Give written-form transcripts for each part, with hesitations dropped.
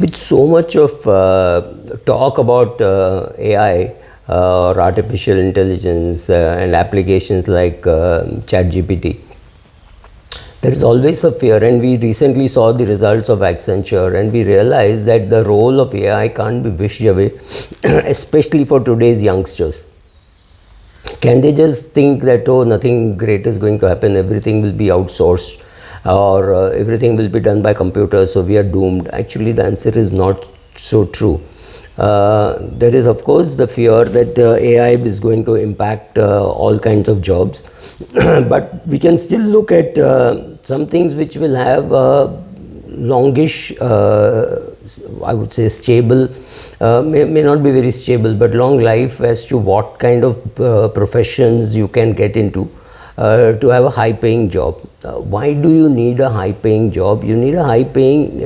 With so much of talk about AI or artificial intelligence and applications like ChatGPT, there is always a fear, and we recently saw the results of Accenture, and we realized that the role of AI can't be wished away, especially for today's youngsters. Can they just think that, oh, nothing great is going to happen, everything will be outsourced, or everything will be done by computers, so we are doomed? Actually, the answer is not so true. There is, of course, the fear that AI is going to impact all kinds of jobs, but we can still look at some things which will have longish, I would say stable, may not be very stable, but long life as to what kind of professions you can get into to have a high paying job. Why do you need a high paying job? You need a high paying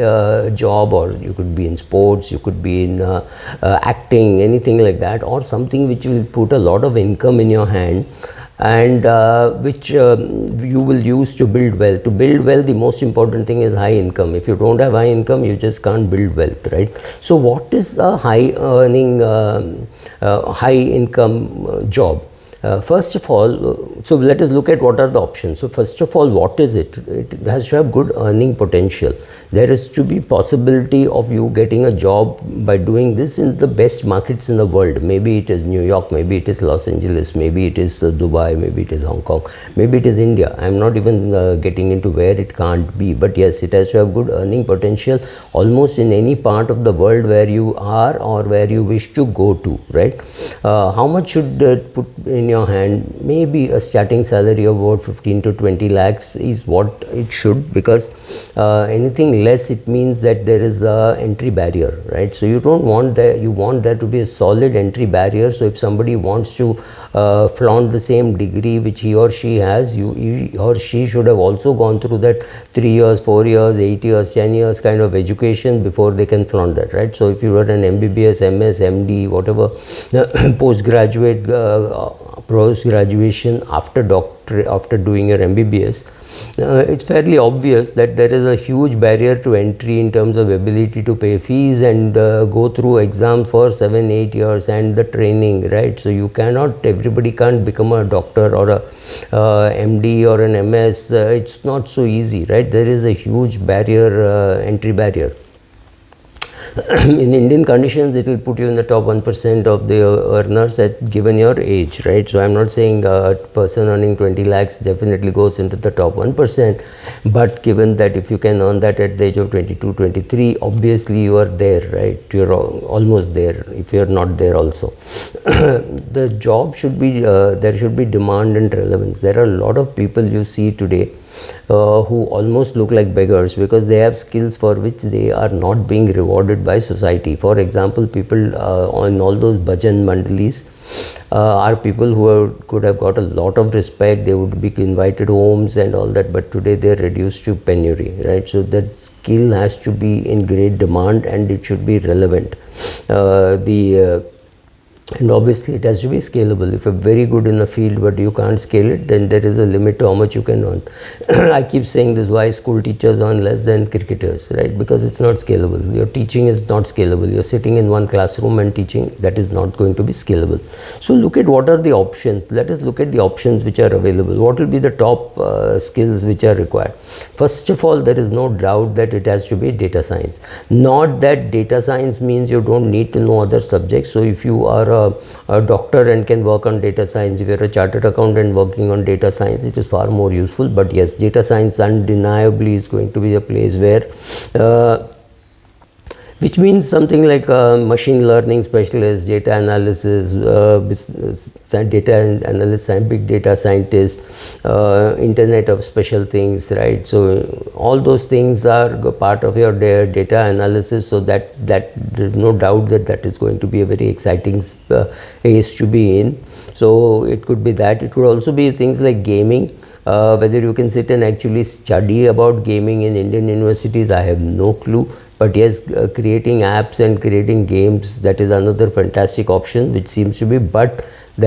job, or you could be in sports, you could be in acting, anything like that, or something which will put a lot of income in your hand, and which you will use to build wealth. To build wealth, the most important thing is high income. If you don't have high income, you just can't build wealth, right? So what is a high earning, high income job? First of all, so let us look at what are the options. So first of all, what is it? It has to have good earning potential. There is to be possibility of you getting a job by doing this in the best markets in the world. Maybe it is New York, maybe it is Los Angeles, maybe it is Dubai, maybe it is Hong Kong, maybe it is India. I am not even getting into where it can't be, but yes, it has to have good earning potential almost in any part of the world where you are or where you wish to go to, right? How much should put in your hand? Maybe a starting salary of about 15 to 20 lakhs is what it should, because anything less, it means that there is a entry barrier, right? So you don't want that, you want there to be a solid entry barrier. So if somebody wants to flaunt the same degree which he or she has, he or she should have also gone through that 3 years, 4 years, 8 years, 10 years kind of education before they can flaunt that, right? So if you are an MBBS, MS, MD, whatever, postgraduate, post-graduation, after doctorate, after doing your MBBS, it's fairly obvious that there is a huge barrier to entry in terms of ability to pay fees and go through exams for 7-8 years and the training, right? So you cannot, everybody can't become a doctor or a MD or an MS. It's not so easy, right? There is a huge barrier, entry barrier. In Indian conditions, it will put you in the top 1% of the earners at given your age, right? So I'm not saying a person earning 20 lakhs definitely goes into the top 1%, but given that if you can earn that at the age of 22, 23, obviously you are there, right? You're almost there if you're not there also. The job should be, there should be demand and relevance. There are a lot of people you see today who almost look like beggars because they have skills for which they are not being rewarded by society. For example, people on all those bhajan mandalis are people who could have got a lot of respect. They would be invited homes and all that, but today they are reduced to penury, right? So that skill has to be in great demand and it should be relevant. And obviously it has to be scalable. If you're very good in a field but you can't scale it, then there is a limit to how much you can earn. I keep saying this, why school teachers earn less than cricketers, right? Because it's not scalable. Your teaching is not scalable. You're sitting in one classroom and teaching, that is not going to be scalable. So look at what are the options. Let us look at the options which are available. What will be the top skills which are required? First of all, there is no doubt that it has to be data science. Not that data science means you don't need to know other subjects. So if you are a doctor and can work on data science, if you're a chartered accountant working on data science, it is far more useful. But yes, data science undeniably is going to be a place where which means something like machine learning specialist, data analysis, data analyst, big data scientist, internet of special things, right? So all those things are part of your data analysis, so that there's no doubt that is going to be a very exciting space to be in. So it could be that. It could also be things like gaming. Whether you can sit and actually study about gaming in Indian universities, I have no clue. But yes, creating apps and creating games, that is another fantastic option which seems to be, but you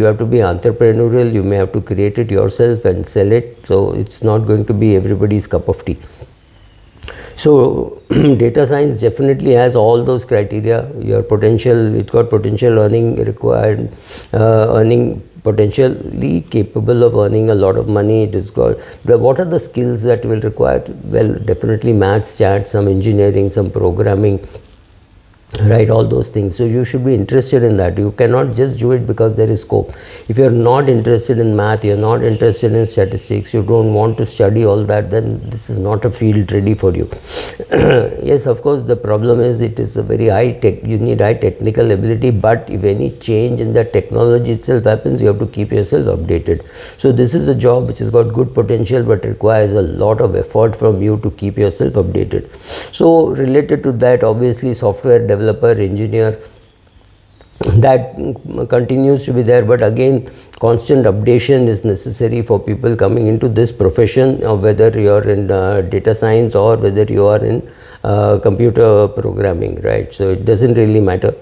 have to be entrepreneurial. You may have to create it yourself and sell it, so it's not going to be everybody's cup of tea. So data science definitely has all those criteria. Your potential, it's got potential earning required, earning potentially capable of earning a lot of money. It is got what are the skills that will require? Well, definitely maths, chat, some engineering, some programming, right, all those things. So you should be interested in that. You cannot just do it because there is scope. If you are not interested in math, you are not interested in statistics, you don't want to study all that, then this is not a field ready for you. Yes, of course, the problem is it is a very high tech, you need high technical ability, but if any change in the technology itself happens, you have to keep yourself updated. So this is a job which has got good potential but requires a lot of effort from you to keep yourself updated. So related to that, obviously software developer, engineer, that continues to be there, but again constant updation is necessary for people coming into this profession, whether you are in data science or whether you are in computer programming, right? So it doesn't really matter.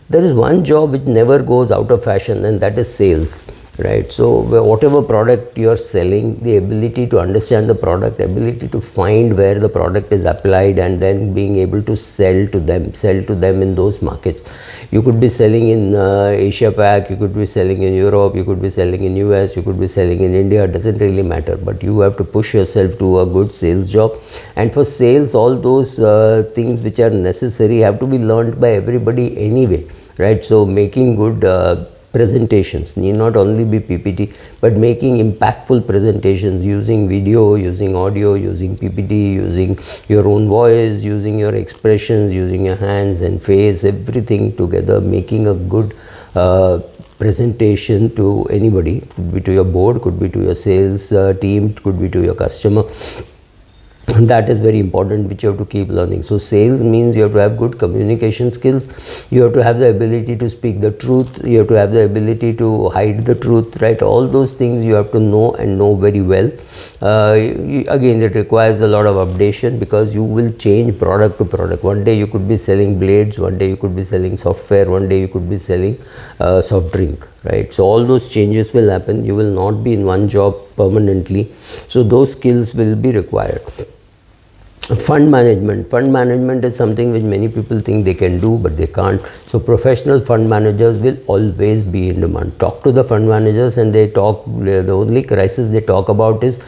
There is one job which never goes out of fashion, and that is sales, right? So whatever product you are selling, the ability to understand the product, ability to find where the product is applied, and then being able to sell to them in those markets. You could be selling in Asia Pac, you could be selling in Europe, you could be selling in US, you could be selling in India, it doesn't really matter, but you have to push yourself to a good sales job. And for sales, all those things which are necessary have to be learned by everybody anyway, right? So making good presentations need not only be PPT, but making impactful presentations using video, using audio, using PPT, using your own voice, using your expressions, using your hands and face, everything together, making a good presentation to anybody. Could be to your board, could be to your sales team, could be to your customer. And that is very important, which you have to keep learning. So sales means you have to have good communication skills, you have to have the ability to speak the truth, you have to have the ability to hide the truth, right? All those things you have to know, and know very well. Again, it requires a lot of updation, because you will change product to product. One day you could be selling blades, one day you could be selling software, one day you could be selling soft drink, right? So all those changes will happen. You will not be in one job permanently, so those skills will be required. Fund management is something which many people think they can do, but they can't. So professional fund managers will always be in demand. Talk to the fund managers, and the only crisis they talk about is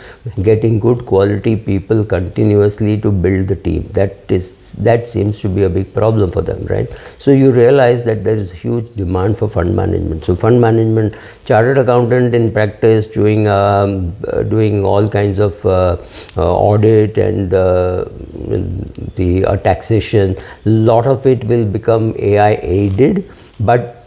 getting good quality people continuously to build the team. That seems to be a big problem for them, right? So you realize that there is huge demand for fund management. So fund management, chartered accountant in practice, doing all kinds of audit and the taxation. Lot of it will become AI aided, but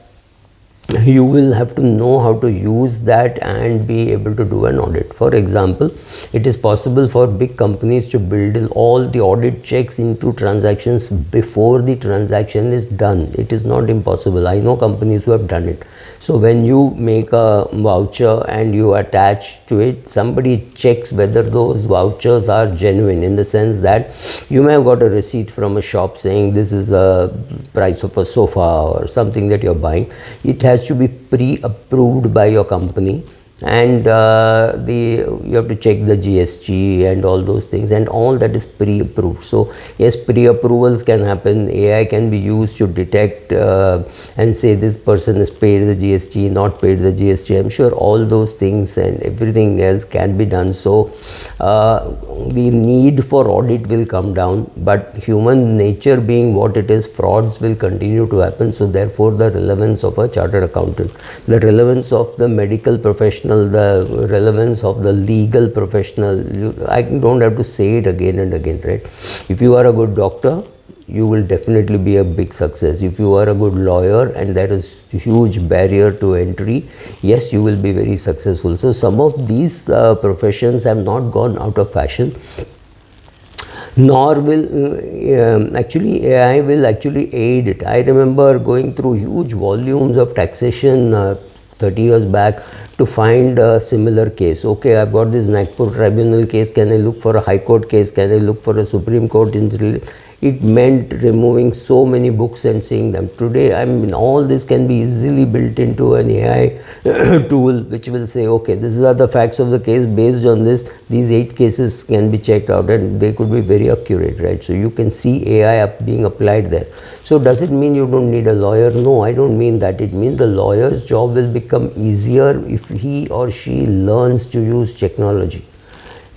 you will have to know how to use that and be able to do an audit. For example, it is possible for big companies to build in all the audit checks into transactions before the transaction is done. It is not impossible. I know companies who have done it. So when you make a voucher and you attach to it, somebody checks whether those vouchers are genuine, in the sense that you may have got a receipt from a shop saying this is the price of a sofa or something that you're buying. It has to be pre-approved by your company, and you have to check the GST and all those things, and all that is pre-approved. So yes, pre-approvals can happen. AI can be used to detect and say this person has paid the GST, not paid the GST. I'm sure all those things and everything else can be done. So the need for audit will come down, but human nature being what it is, frauds will continue to happen. So therefore the relevance of a chartered accountant, the relevance of the medical professional, the relevance of the legal professional, I don't have to say it again and again, right? If you are a good doctor, you will definitely be a big success. If you are a good lawyer and there is a huge barrier to entry, yes, you will be very successful. So some of these professions have not gone out of fashion, nor will actually AI will actually aid it. I remember going through huge volumes of taxation 30 years back to find a similar case. Okay, I've got this Nagpur tribunal case, can I look for a high court case, can I look for a Supreme Court injury? it meant removing so many books and seeing them. Today, I mean, all this can be easily built into an AI tool, which will say, okay, these are the facts of the case. Based on this, these 8 cases can be checked out, and they could be very accurate, right? So you can see AI being applied there. So does it mean you don't need a lawyer? No, I don't mean that. It means the lawyer's job will become easier if he or she learns to use technology.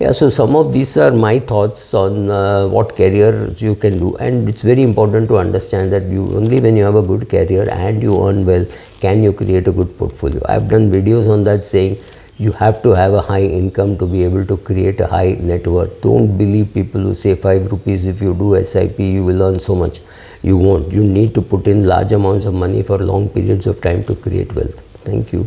Yeah, so some of these are my thoughts on what careers you can do, and it's very important to understand that you only when you have a good career and you earn well can you create a good portfolio. I've done videos on that saying you have to have a high income to be able to create a high net worth. Don't believe people who say 5 rupees if you do SIP you will earn so much. You won't. You need to put in large amounts of money for long periods of time to create wealth. Thank you.